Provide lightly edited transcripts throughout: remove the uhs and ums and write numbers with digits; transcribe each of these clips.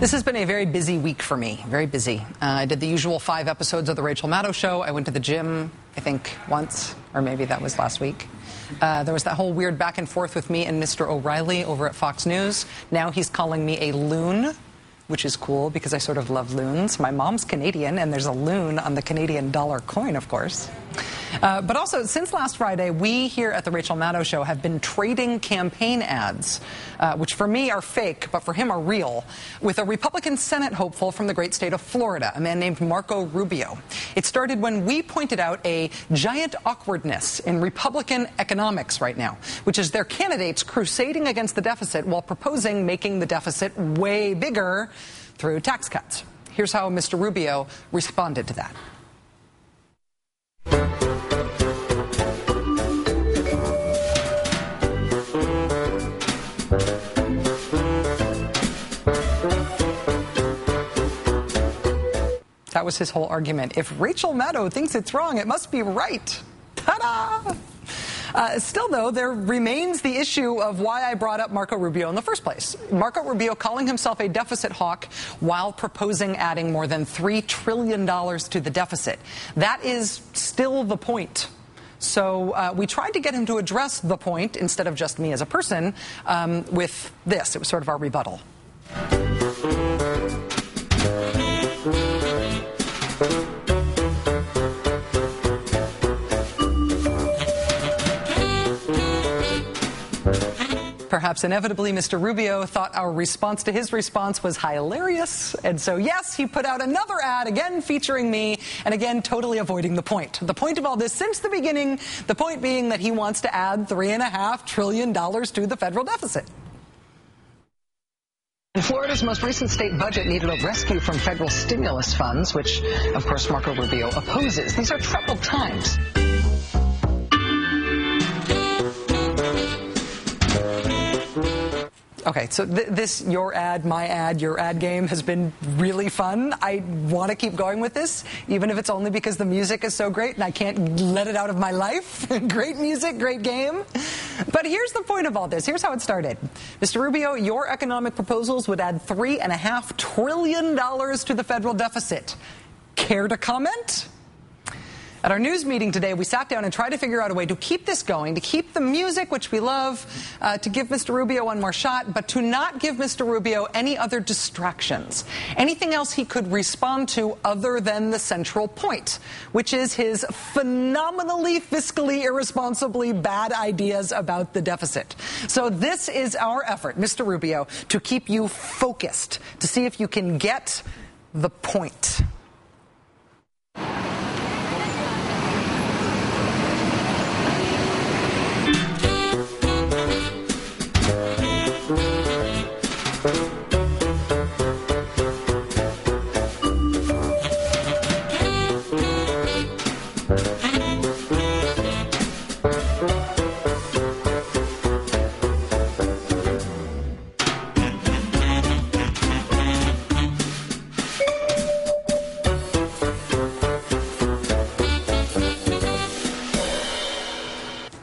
This has been a very busy week for me, very busy. I did the usual 5 episodes of the Rachel Maddow show. I went to the gym, I think, once, or maybe that was last week. There was that whole weird back and forth with me and Mr. O'Reilly over at Fox News. Now he's calling me a loon, which is cool because I sort of love loons. My mom's Canadian, and there's a loon on the Canadian dollar coin, of course. But also, since last Friday, we here at the Rachel Maddow Show have been trading campaign ads, which for me are fake, but for him are real, with a Republican Senate hopeful from the great state of Florida, a man named Marco Rubio. It started when we pointed out a giant awkwardness in Republican economics right now, which is their candidates crusading against the deficit while proposing making the deficit way bigger through tax cuts. Here's how Mr. Rubio responded to that. That was his whole argument. If Rachel Maddow thinks it's wrong, it must be right. Ta-da! Still, though, there remains the issue of why I brought up Marco Rubio in the first place. Marco Rubio calling himself a deficit hawk while proposing adding more than $3 trillion to the deficit. That is still the point. So we tried to get him to address the point, instead of just me as a person, with this. It was sort of our rebuttal. Perhaps inevitably, Mr. Rubio thought our response to his response was hilarious. And so, yes, he put out another ad, again featuring me, and again totally avoiding the point. The point of all this since the beginning, the point being that he wants to add $3.5 trillion to the federal deficit. And Florida's most recent state budget needed a rescue from federal stimulus funds, which, of course, Marco Rubio opposes. These are troubled times. Okay, so this your ad, my ad, your ad game has been really fun. I want to keep going with this, even if it's only because the music is so great and I can't let it out of my life. Great music, great game. But here's the point of all this. Here's how it started. Mr. Rubio, your economic proposals would add $3.5 trillion to the federal deficit. Care to comment? At our news meeting today, we sat down and tried to figure out a way to keep this going, to keep the music, which we love, to give Mr. Rubio one more shot, but to not give Mr. Rubio any other distractions, anything else he could respond to other than the central point, which is his phenomenally fiscally irresponsibly bad ideas about the deficit. So this is our effort, Mr. Rubio, to keep you focused, to see if you can get the point.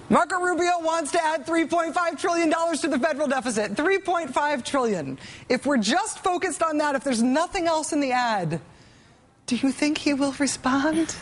Marco Rubio wants to add $3.5 trillion to the federal deficit. $3.5 trillion. If we're just focused on that, if there's nothing else in the ad, do you think he will respond?